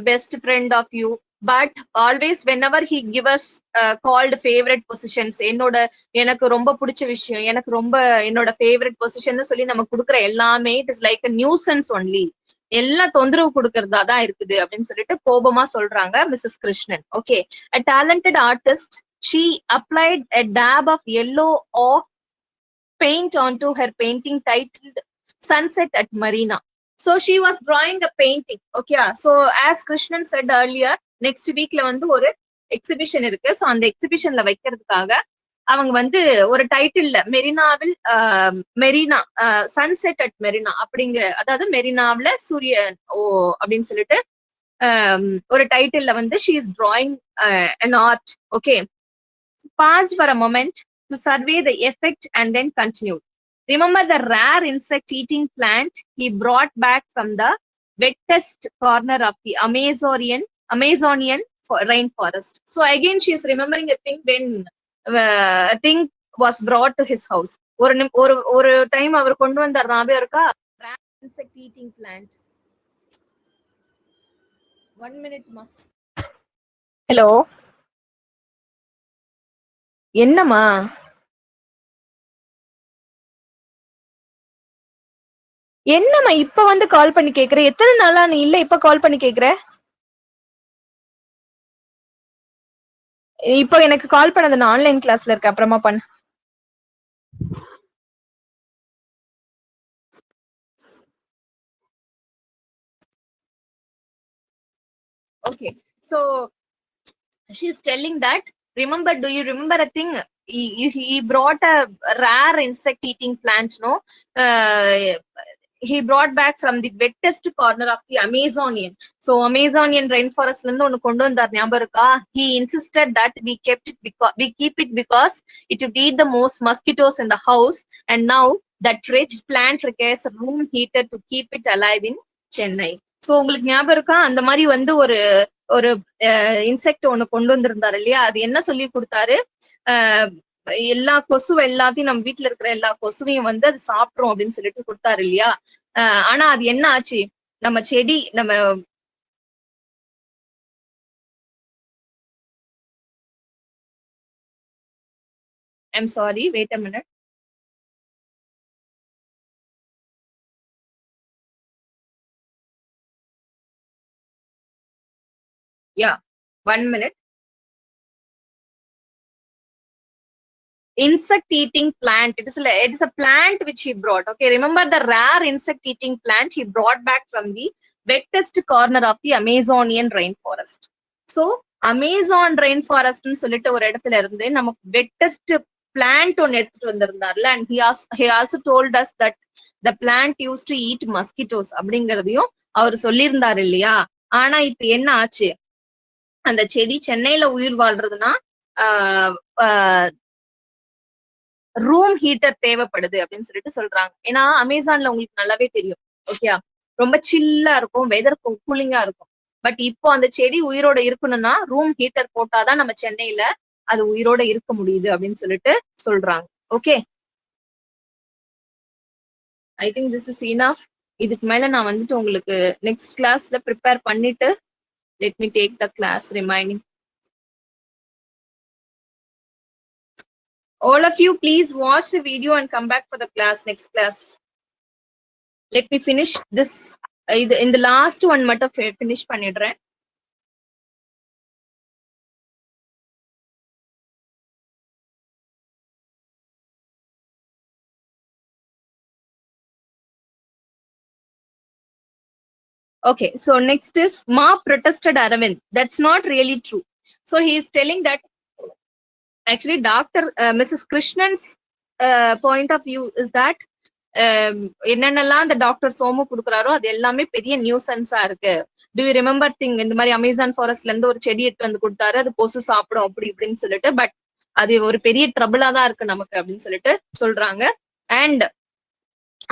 best friend of you, but always whenever he give us called favorite positions, என்னோட எனக்கு ரொம்ப பிடிச்ச விஷயம், எனக்கு ரொம்ப என்னோட favorite position சொல்லி நமக்கு கொடுக்குற எல்லாமே it is like a nuisance only. எல்லா தொந்தரவு கொடுக்கறதா தான் இருக்குது அப்படின்னு சொல்லிட்டு கோபமா சொல்றாங்க Mrs Krishnan. Okay, a talented artist, she applied a dab of yellow or paint onto her painting titled Sunset at Marina. So she was drawing a painting. Okay, so as Krishnan said earlier, next weekல வந்து ஒரு exhibition இருக்கு. So அந்த எக்ஸிபிஷன்ல வைக்கிறதுக்காக அவங்க வந்து ஒரு டைட்டில்ல Marina sunset at Marina அப்படிங்கிற, அதாவது மெரினாவில சூரியன் ஓ அப்படின்னு சொல்லிட்டு ஒரு டைட்டில்ல வந்து she is drawing an art. Okay, paused for a moment to survey the effect and then continued. Remember the rare insect eating plant he brought back from the wettest corner of the Amazonian rainforest. So again she is remembering a thing when a thing was brought to his house. ஒரு time அவர் கொண்டு வந்த ஞாபகம் இருக்கா? insect eating plant. 1 minute ma. Hello, என்னம்மா? என்னம்மா இப்ப வந்து கால் பண்ணி கேக்குற? எத்தனை நாளா நீ இல்ல இப்ப கால் பண்ணி கேக்குற? இப்போ எனக்கு கால் பண்ணது நான் ஆன்லைன் கிளாஸ்ல இருக்க, அப்புறமா பண்ண. Okay, so she's telling that, do you remember a thing? He brought a rare insect eating plant, no? He brought back from the wettest corner of the Amazonian. So Amazonian rainforest la irundhu onu kondu vandar ஞாபகம் இருக்கா? He insisted that we keep it because it would eat the most mosquitoes in the house, and now that wretched plant requires a room heater to keep it alive in Chennai. So உங்களுக்கு ஞாபகம் இருக்கா? அந்த மாதிரி வந்து ஒரு insect ஒண்ணு கொண்டு வந்திருந்தாரு இல்லையா? அது என்ன சொல்லி கொடுத்தாரு? எல்லா கொசு எல்லாத்தையும் நம்ம வீட்டுல இருக்கிற எல்லா கொசுவையும் வந்து அது சாப்பிடும் அப்படின்னு சொல்லிட்டு கொடுத்தாரு இல்லையா? ஆனா அது என்ன ஆச்சு? நம்ம செடி I'm sorry, wait a minute. Yeah, 1 minute. Insect eating plant, it is a plant which he brought. Okay, remember the rare insect eating plant he brought back from the wettest corner of the Amazonian rainforest. So Amazon rainforest னு சொல்லிட்டு ஒரு இடத்துல இருந்து நமக்கு wettest plant ஒன்னு எடுத்துட்டு வந்திருந்தார்ல, and he also told us that the plant used to eat mosquitoes அப்படிங்கறதையும் அவர் சொல்லியிருந்தாரு இல்லையா? ஆனா இப்ப என்ன ஆச்சு? அந்த செடி சென்னையில உயிர் வாழ்றதுன்னா ரூம் ஹீட்டர் தேவைப்படுது அப்படின்னு சொல்லிட்டு சொல்றாங்க. ஏன்னா அமேசான்ல உங்களுக்கு நல்லாவே தெரியும், ஓகே, ரொம்ப சில்லா இருக்கும், வெதர் கூலிங்கா இருக்கும். பட் இப்போ அந்த செடி உயிரோட இருக்கணும்னா ரூம் ஹீட்டர் போட்டாதான் நம்ம சென்னையில அது உயிரோட இருக்க முடியுது அப்படின்னு சொல்லிட்டு சொல்றாங்க. Okay, I think this is enough. இதுக்கு மேல நான் வந்துட்டு உங்களுக்கு நெக்ஸ்ட் கிளாஸ்ல ப்ரிப்பேர் பண்ணிட்டு let me take the class remaining. All of you please watch the video and come back for the class, next class. Let me finish this. In the last one மட்டும் finish பண்ணிடுறேன். Okay, so next is Ma protested Aravind. That's not really true. So he is telling that actually Dr. Mrs. Krishnan's point of view is that என்னென்னலாம் அந்த doctor Somu கொடுக்குறாரோ அது எல்லாமே பெரிய நியூசன்ஸா இருக்கு. To you remember thing, இந்த மாதிரி Amazon ஃபாரஸ்ட்ல இருந்து ஒரு செடி எடுத்து வந்து கொடுத்தாரு, அது கொசு சாப்பிடும் அப்படி இப்படின்னு சொல்லிட்டு, பட் அது ஒரு பெரிய ட்ரபிளா தான் இருக்கு நமக்கு அப்படின்னு சொல்லிட்டு சொல்றாங்க. அண்ட்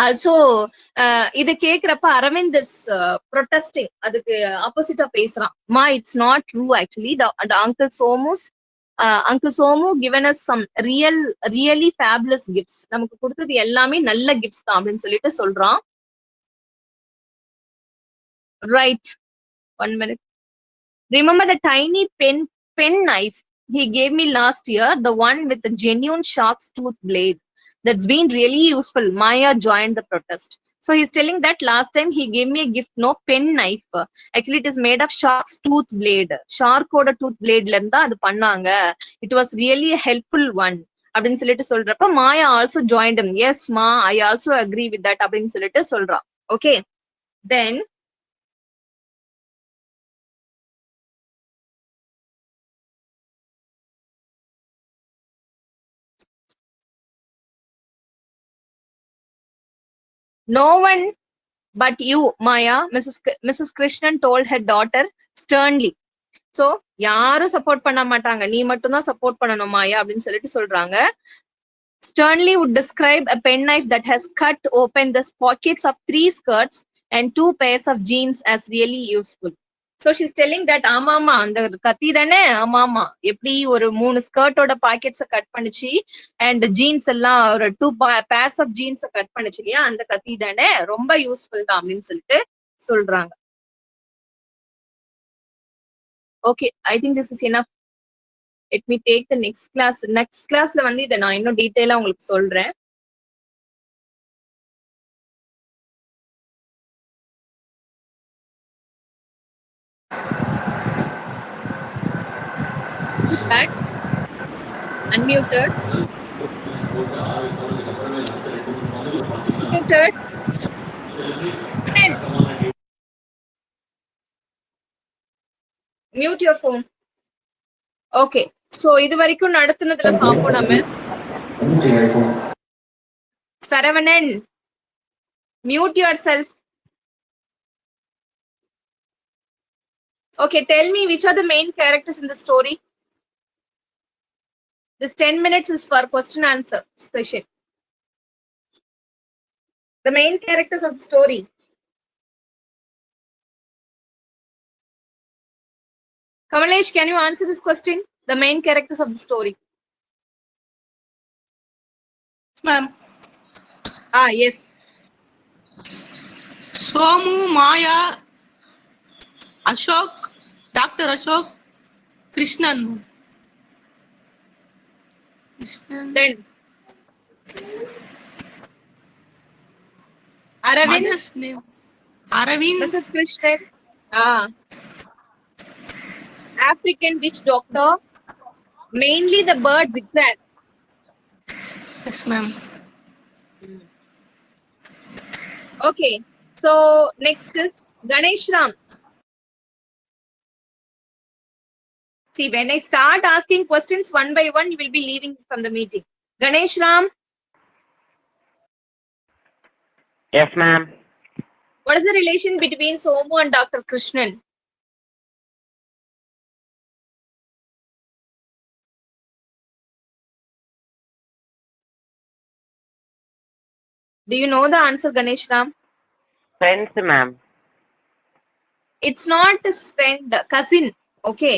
ஆல்சோ இது கேக்குறப்ப அரவிந்த் இஸ் ப்ரொட்டஸ்டிங், அதுக்கு ஆப்போசிட்டா பேசுறான். மா it's not true actually. Uncle Somu given us some really fabulous gifts. நமக்கு கொடுத்தது எல்லாமே நல்ல கிஃப்ட்ஸ் தான் அப்படின்னு சொல்லிட்டு சொல்றான். Right, 1 minute. Remember the tiny pen knife he gave me last year, the one with the genuine shark's tooth blade. That's been really useful. Maya joined the protest. So he's telling that last time he gave me a gift, no pen knife. Actually, it is made of shark's tooth blade. Shark oda tooth blade la irundha adu pannanga. It was really a helpful one. அப்படின்னு சொல்லிட்டு சொல்றப்ப Maya also joined him. Yes ma, I also agree with that அப்படின்னு சொல்லிட்டு சொல்றா. Okay, then no one but you, Maya, Mrs. Krishnan told her daughter sternly. So யாரும் support பண்ண மாட்டாங்க, நீ மட்டும் தான் சப்போர்ட் பண்ணணும் மாயா அப்படின்னு சொல்லிட்டு சொல்றாங்க. Sternly would describe a penknife that has cut open the pockets of 3 skirts and 2 pairs of jeans as really useful. So she's telling that ஆமாமா அந்த கத்தி தானே, ஆமாமா எப்படி ஒரு 3 ஸ்கர்ட்டோட பாக்கெட்ஸ கட் பண்ணிச்சு அண்ட் ஜீன்ஸ் எல்லாம் ஒரு 2 பேர்ஸ் ஆஃப் ஜீன்ஸ கட் பண்ணிச்சு இல்லையா, அந்த கத்தி தானே, ரொம்ப யூஸ்ஃபுல் தான் அப்படின்னு சொல்லிட்டு சொல்றாங்க. Okay, I think this is enough. Let me take the next class. Next classல வந்து இதை நான் இன்னும் டீடைலா உங்களுக்கு சொல்றேன். Unmuted. Muted. Mute your phone. Okay, so இது வரைக்கும் நடத்துனதுல பாப்போம் நம்ம. Saravanan, mute yourself. Okay, tell me which are the main characters in the story. This 10 minutes is for question answer session. The main characters of the story. Kamalesh, can you answer this question? The main characters of the story. Ma'am. Yes. Somu, Maya, Ashok, Dr. Ashok, Krishnan. Then Aravind. Mother's name. Aravind. Mrs. Krishnan. African witch doctor. Mainly the bird zigzag. Yes, ma'am. Okay, so next is Ganesh Ram. See, when I start asking questions one by one, you will be leaving from the meeting. Ganesh Ram. Yes, ma'am. What is the relation between Somu and Dr. Krishnan? Do you know the answer, Ganesh Ram? Friends, ma'am. It's not his friend, cousin. Okay,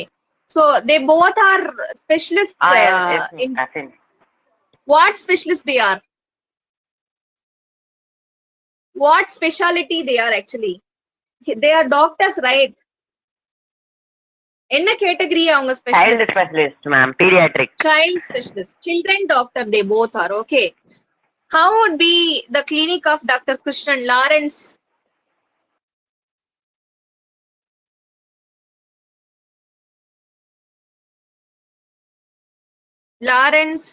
so they both are specialists Yes, in cousin. what specialist they are, what specialty they are actually. They are doctors, right? என்ன category அவங்க Child specialist? specialist, ma'am. Pediatric. Child specialist, children doctor, they both are. Okay, how would be the clinic of Dr. Krishnan? Lawrence? Lawrence?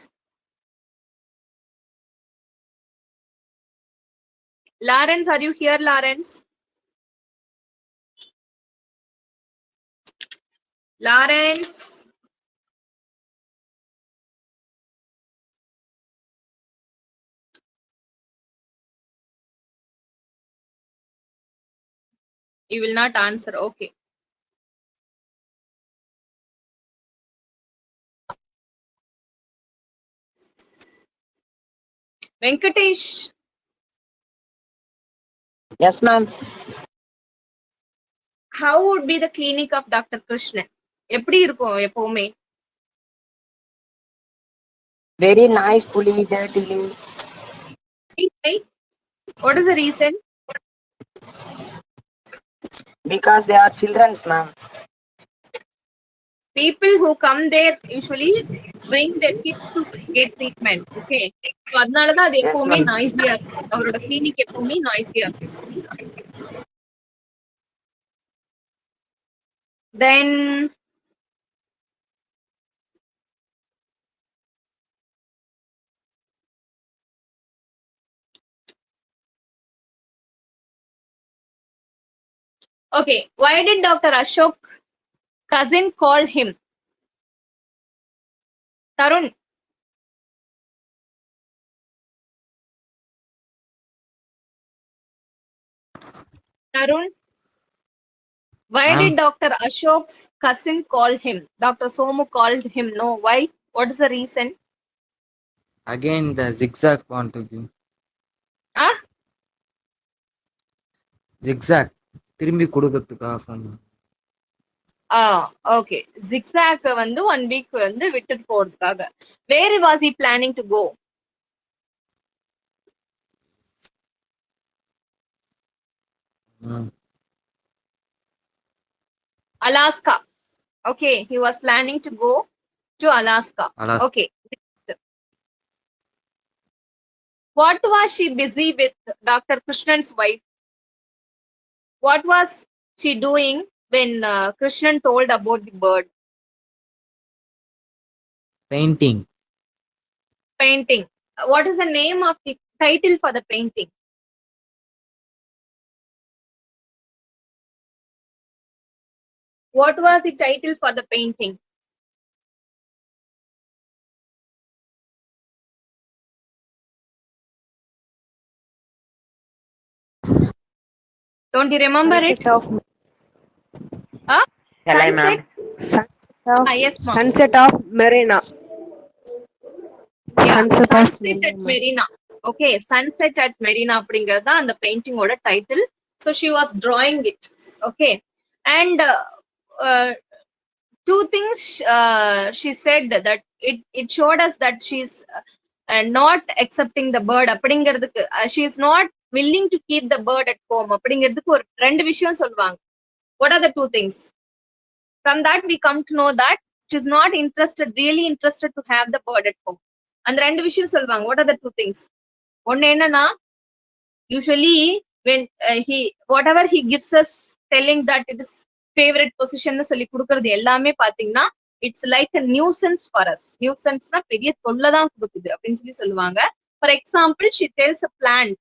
Lawrence, are you here, Lawrence? Lawrence? You will not answer. Okay. Venkatesh? Yes, ma'am. How would be the clinic of Dr. Krishnan? எப்படி இருக்கும் எப்பவுமே? Very nicely, dirtily. Why? What is the reason? Because they are children's, ma'am. People who come there usually bring their kids to get treatment. Okay, so அதனாலதான் அது Yes, எப்பவுமே ma'am. நாய்ஸியா இருக்கும். அவரோட clinic எப்பவுமே நாய்ஸியா இருக்கும். Then okay, why did Dr. Ashok cousin call him? Tarun? Tarun? Why Ma'am. did Dr. Ashok's cousin call him? Dr. Somu called him. No, why? What is the reason? Again, the zigzag want to give. Ah? Zigzag. திரும்பி கொடுக்கறதுக்காக phone. Okay. Zigzag வந்து 1 week வந்து விட்டுட்டு போறதுக்காக. Where was he planning to go? Alaska. Okay, he was planning to go to Alaska. Alaska. Okay. What was she busy with, Dr. Krishnan's wife? What was she doing when Krishnan told about the bird? Painting. Painting. What is the name of the title for the painting? What was the title for the painting? Don't you remember it? Shall I, ma'am? Ah, yes, ma'am. Sunset of Marina. Yeah, Sunset of Sunset at Marina. Okay, Sunset at Marina அப்படிங்கிறது தான் அந்த பெயிண்டிங்கோட title. So she was drawing it. Okay, and two things she said that it showed us that she's not accepting the bird அப்படிங்கிறதுக்கு she is not willing to keep the bird at home அப்படிங்கிறதுக்கு ஒரு ரெண்டு விஷயம் சொல்லுவாங்க. What are the two things? From that we come to know that she's not interested, really interested to have the bird at home. அந்த ரெண்டு விஷயம் சொல்லுவாங்க. What are the two things? ஒன்னு என்னன்னா, usually when he whatever he gives us telling that it is favorite position னு சொல்லி கொடுக்கிறது எல்லாமே பாத்தீங்கன்னா it's like a nuisance for us. Nuisanceனா பெரிய தொல்லை தான் கொடுக்குது அப்படின்னு சொல்லி சொல்லுவாங்க. For example, she tells a plant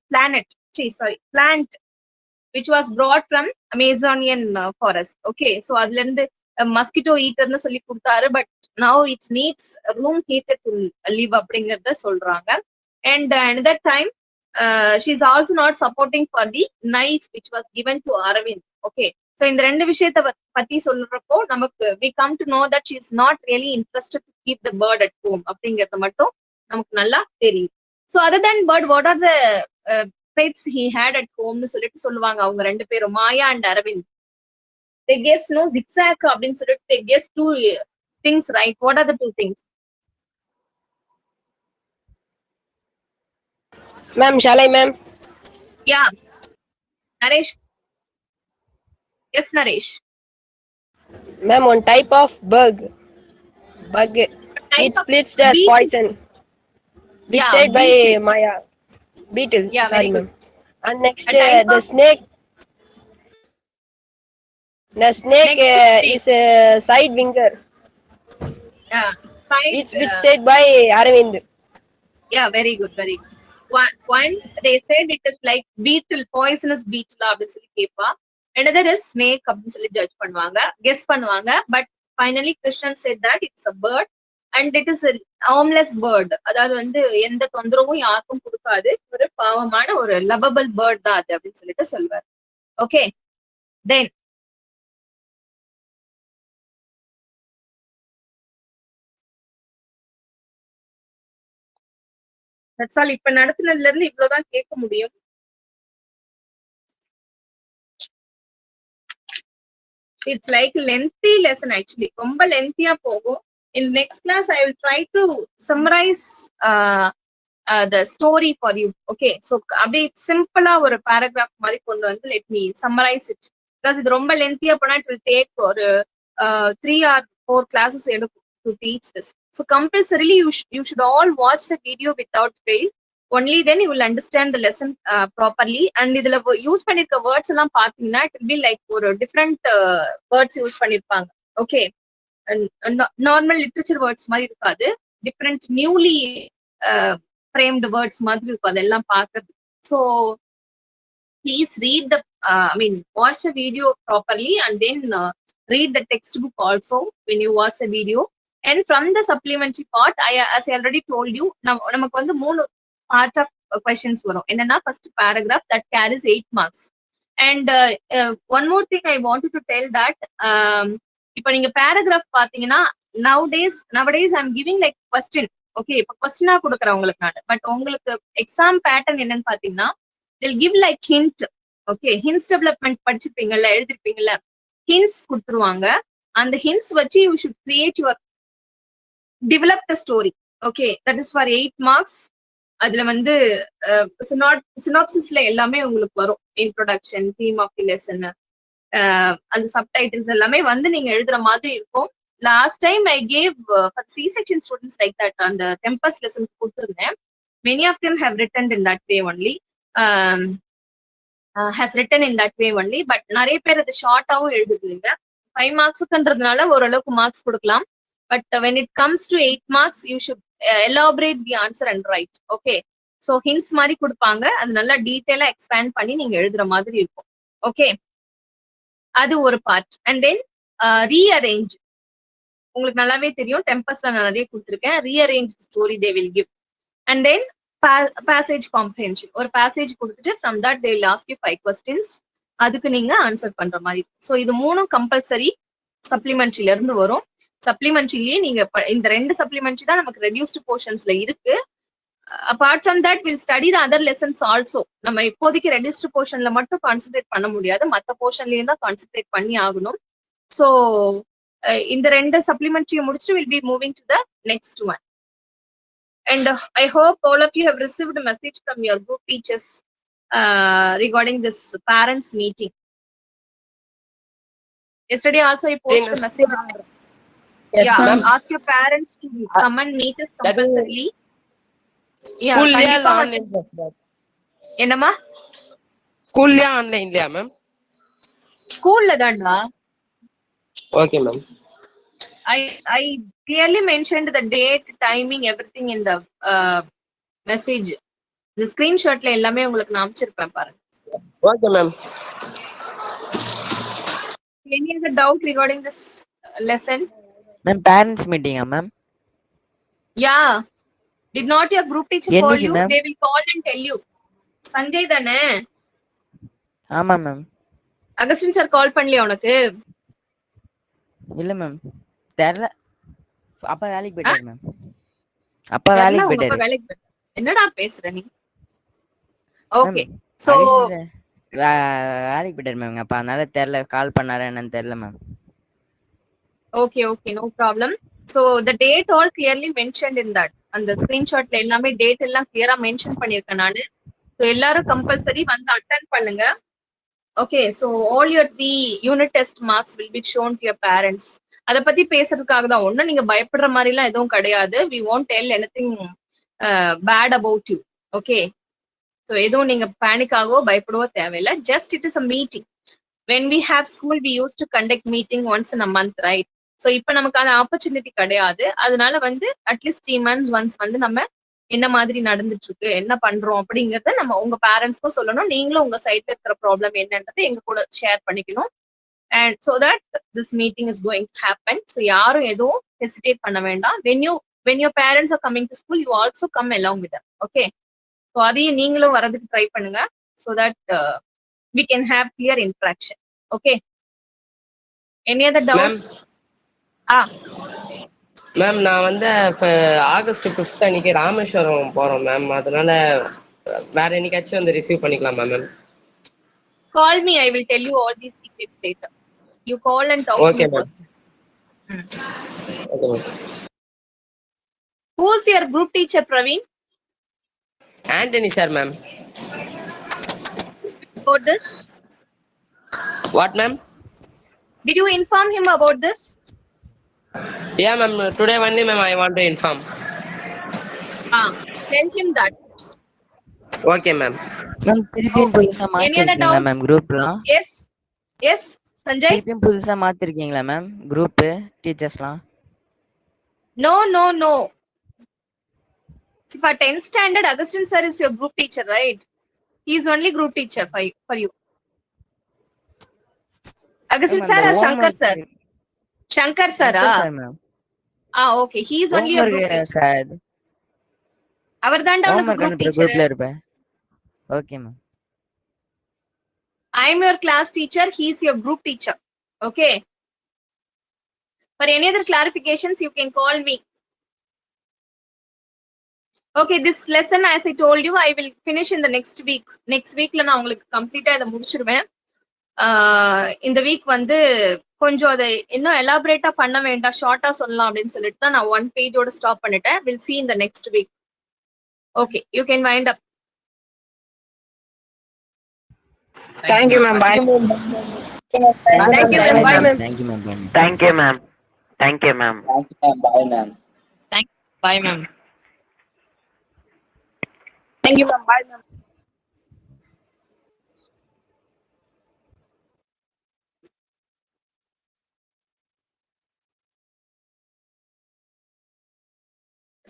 which was brought from Amazonian forest. Okay, so அதுல இருந்து மஸ்கிட்டோ ஈட்டர்னு சொல்லி கொடுத்தாரு, but now it needs room heater to live அப்படிங்கறத சொல்றாங்க. And another time she's also not supporting for the knife which was given to Aravind. Okay, so இந்த ரெண்டு விஷயத்தை பத்தி சொல்றப்போ நமக்கு we come to know that she is not really interested to keep the bird at home அப்படிங்கறது மட்டும் நமக்கு நல்லா தெரியும். So other than bird, what are the pets he had at home னு சொல்லிட்டு சொல்லுவாங்க அவங்க ரெண்டு பேரும், மாயா and Aravind. They guess no zigzag அப்படின்னு சொல்லிட்டு they guess two things, right? What are the two things? Ma'am, shall I, ma'am? Yeah, Naresh. Yes, Naresh. Ma'am, one type of bug. It Type of splits as beetle. poison. Which Yeah, said by beetle. Maya. Beetle. Yeah, Sorry, very good. ma'am. And next, A type the of- snake. The snake Next is a side winger. Spine, Which said by Aravind. yeah, very good, very good. One they said it is like beetle, poisonous beetle அப்படின்னு சொல்லி கேப்பா. Another is snake அப்படின்னு சொல்லி judge பண்ணுவாங்க, guess பண்ணுவாங்க. But finally Krishnan said that it's a bird and it is a harmless bird. அதாவது வந்து எந்த தொந்தரவும் யாருக்கும் கொடுக்காது, ஒரு பாவமான ஒரு லவபிள் பேர்ட் தான் அது அப்படின்னு சொல்லிட்டு சொல்வார். Okay, then that's all. இப்ப நடத்துனதுல இருந்து இவ்வளவுதான் கேட்க முடியும். It's like lengthy lesson actually. ரொம்ப lengthy-ஆ போகும். In next class, I will try to summarize the story for you. Okay, so அப்படியே சிம்பிளா ஒரு paragraph மாதிரி கொண்டு வந்து let me summarize it. Because இது ரொம்ப lengthy-ஆ போனா it will take ஒரு 3 or 4 classes எடுக்கும் to teach this. So compulsorily you should all watch the video without fail. Only then you will understand the lesson properly. And இதுல use பண்ணிருக்க words எல்லாம் பாத்தீங்கன்னா it will be like ஒரு different words use பண்ணிருப்பாங்க. Okay, normal literature words மாதிரி இருக்காது, different newly framed words மாதிரி இருக்கும் அதெல்லாம் பார்க்கறது. So please read the watch the video properly and then read the textbook also when you watch the video. And from the supplementary part, as I already told you, நமக்கு வந்து 3 part of questions வரும். என்னன்னா first paragraph that carries 8 marks. And one more thing I wanted to tell that இப்ப நீங்க paragraph பாத்தீங்கன்னா nowadays I'm giving like question. Okay, இப்ப questionஆ கொடுக்குறேன் உங்களுக்கு நான். பட் உங்களுக்கு எக்ஸாம் பேட்டர்ன் என்னன்னு பாத்தீங்கன்னா they'll give like hint. Okay, hints development படிச்சிருப்பீங்கல்ல, எழுதிருப்பீங்கல்ல, hints கொடுத்துருவாங்க. அந்த hints வச்சு you should create your develop the story. Okay, that is for 8 marks. அதுல வந்து synopsisல எல்லாமே உங்களுக்கு வரும். Introduction, theme of the lesson, அந்த சப்டைட்டில்ஸ் எல்லாமே வந்து நீங்க எழுதுற மாதிரி இருக்கும். Last time I gave for C-section students like that அந்த Tempest lesson கொடுத்திருந்தேன். Many of them have written in that way only. Has written in that way only. But நிறைய பேர் அது ஷார்ட்டாவும் எழுதுறீங்க. 5 மார்க்ஸ்க்குன்றதுனால ஓரளவுக்கு மார்க்ஸ் கொடுக்கலாம். But when it comes to 8 marks, you should elaborate the answer and write. Okay, so hints மாதிரி கொடுப்பாங்க, அது நல்லா டீட்டெயிலா எக்ஸ்பேண்ட் பண்ணி நீங்க எழுதுற மாதிரி இருக்கும். ஓகே, அது ஒரு பார்ட். அண்ட் தென் ரீஅரேஞ்ச், உங்களுக்கு நல்லாவே தெரியும் டெம்பஸ்ல நான் நிறைய கொடுத்துருக்கேன். Rearrange story they will give. And then passage comprehension, ஒரு பேசேஜ் கொடுத்துட்டு from that they will ask you 5 questions, அதுக்கு நீங்க ஆன்சர் பண்ற மாதிரி. ஸோ இது 3 கம்பல்சரி சப்ளிமெண்ட்ரில இருந்து வரும். சப்ளிமெண்ட்ரிலேயே நீங்க இந்த 2 சப்ளிமெண்ட்ரி தான் நமக்கு ரெடியூஸ்டு போர்ஷன்ஸ்ல இருக்கு. Apart from that will study the other lessons also. நம்ம இப்போதைக்கு ரெடியூஸ்டு போர்ஷன்ல மட்டும் கான்சென்ட்ரேட் பண்ண முடியாது, மற்ற போர்ஷன்லயும் தான் கான்சென்ட்ரேட் பண்ணி ஆகணும். ஸோ இந்த 2 சப்ளிமெண்ட்ரியை முடிச்சுட்டு will be moving to the next one. And I hope all of you have received a message from your group teachers regarding this parents meeting. Yesterday also I posted a message. Yes, Yeah, ma'am. ask your parents to come and meet us compulsorily. Yeah, School liya கண்டிப்பா online class ma'am. என்னமா School liya online liya ma'am. ஸ்கூல்ல தான்டா. Okay ma'am. I clearly mentioned the date, timing, everything in the message. The screenshotல எல்லாமே உங்களுக்கு நான் அனுப்பிச்சிருப்பேன் பாருங்க. Okay ma'am. Any other doubt regarding this lesson? Ma'am, parents meeting, ma'am. Yeah. Did not your group teacher call என்னைக்கு you? ma'am? They will call and tell you. Sanjay தானே? ஆமா ma'am. Augustine sir call பண்ணலையா உனக்கு? இல்ல ma'am, தெரியல. அப்பா வேலைக்கு போயிட்டாரு மேம். அப்பா வேலைக்கு போயிட்டாரு. வேலைக்கு போயிட்டாரு. என்னடா பேசுற நீ? ஓகே. மேம் சோ வேலைக்கு போயிட்டாரு மேம். அப்ப அதனால தெரியல, கால் பண்ணாரா என்னன்னு தெரியல ma'am. okay, no problem. So the date all clearly mentioned in that. அந்த ஸ்கிரீன்ஷாட்ல எல்லாமே டேட் எல்லாம் கிளியரா மென்ஷன் பண்ணிருக்கேன் நானு. ஸோ எல்லாரும் கம்பல்சரி வந்து அட்டென்ட் பண்ணுங்க. Okay, so all your 3 unit test marks will be shown to your parents. அதை பத்தி பேசுறதுக்காக தான். ஒன்றும் நீங்க பயப்படுற மாதிரிலாம் எதுவும் கிடையாது. We won't tell anything bad about you. Okay, so எதுவும் நீங்க பேனிக் ஆகவோ பயப்படவோ தேவையில்லை. Just it is a meeting. when we have school we used to conduct meeting once in a month, right? So இப்ப நமக்கான ஆப்பர்ச்சுனிட்டி கிடையாது. அதனால வந்து அட்லீஸ்ட் 3 months once வந்து நம்ம என்ன மாதிரி நடந்துட்டு இருக்கு, என்ன பண்றோம் அப்படிங்கறத நம்ம உங்க பேரண்ட்ஸ்க்கும் சொல்லணும். நீங்களும் உங்க சைட்ல இருக்கிற ப்ராப்ளம் என்னன்றதை எங்க கூட ஷேர் பண்ணிக்கணும். And so that this meeting is going to happen. So யாரும் எதுவும் ஹெசிடேட் பண்ண வேண்டாம். when your parents are coming to school you also come along with them. Okay, so அதையும் நீங்களும் வரதுக்கு ட்ரை பண்ணுங்க. so that we can have clear interaction. Okay, any other doubts? Ma'am நான் வந்து ஆகஸ்ட் 5th அன்னைக்கு ராமேஸ்வரம் போறோம் மேம். அதனால வேற என்னைக்காச்சும் வந்து ரிசீவ் பண்ணிக்கலாமா ma'am? Call me, I will tell you all these details later. You call and talk Okay, to me ma'am. first. Okay ma'am. Who's your group teacher, Praveen? Antony sir ma'am. About this? What ma'am? Did you inform him about this? Yeah ma'am, today only ma'am I want to inform. Tell him that. Okay ma'am. Ma'am திருப்பியும் புதுசா Any other மாத்திருக்கீங்களா doubts? Ma'am குரூப்லாம்? Yes, Sanjay? திருப்பியும் புதுசா மாத்திருக்கீங்களா ma'am group டீச்சர்ஸ்லாம்? No. For 10th standard, Augustine sir is your group teacher, right? He is only group teacher for you. Augustine sir or Shankar sir? Shankar sir, ma'am. okay. He is only your group teacher. Sir அவர் தான்டா உனக்கு homework group அனுப்புற teacher. குரூப்ல இருப்பேன். Okay ma'am. I am your class teacher. He is your group teacher. Okay. For any other clarifications, you can call me. Okay, this lesson, as I told you, I will finish in the next week. Next week la na ungalku complete ah idha mudichiruven. இந்த week வந்து கொஞ்சம் அதை இன்னும் எலாபரேட்டா பண்ண வேண்டாம், ஷார்ட்டா சொல்லலாம் அப்படின்னு சொல்லிட்டு தான் நான் 1 பேஜோட ஸ்டாப் பண்ணிட்டேன். Will see in the next week. Okay, you can wind up. Thank you, ma'am. Bye. Thank you, ma'am. Bye, ma'am. Thank you ma'am. Thank you, ma'am. Thank you, ma'am. Bye, ma'am. Bye, ma'am. Thank you, ma'am. Bye, ma'am.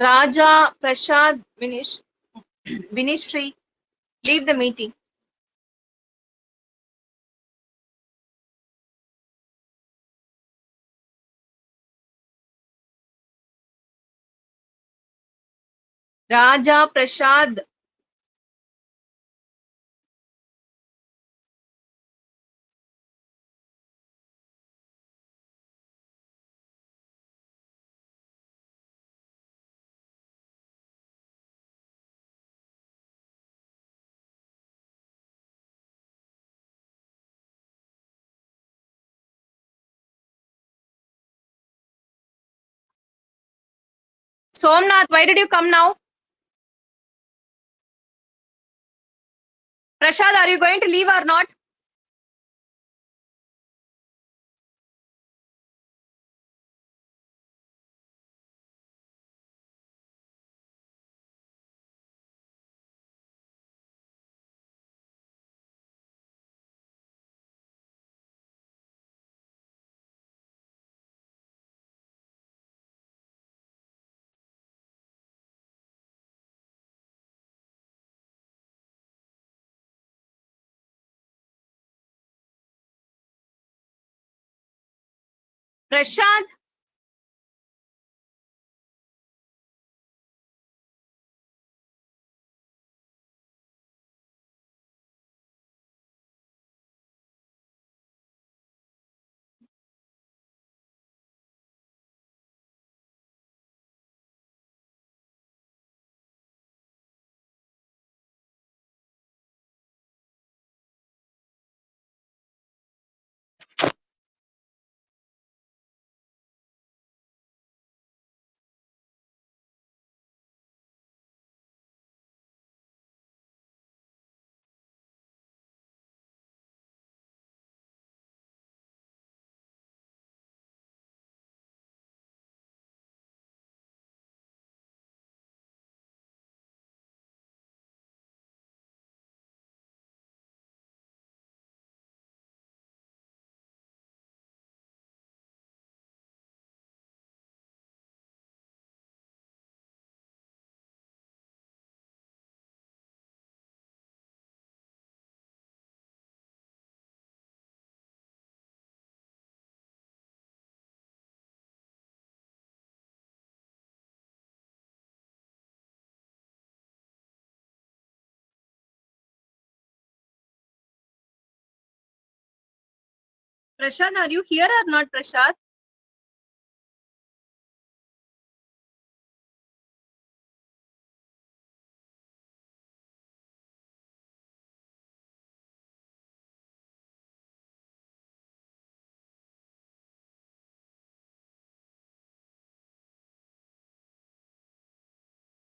Raja, Prashad, Vinishri, leave the meeting. Raja, Prashad. Somnath, why did you come now? Prashad, are you going to leave or not? Prashad, Prashad, are you here or not, Prashad?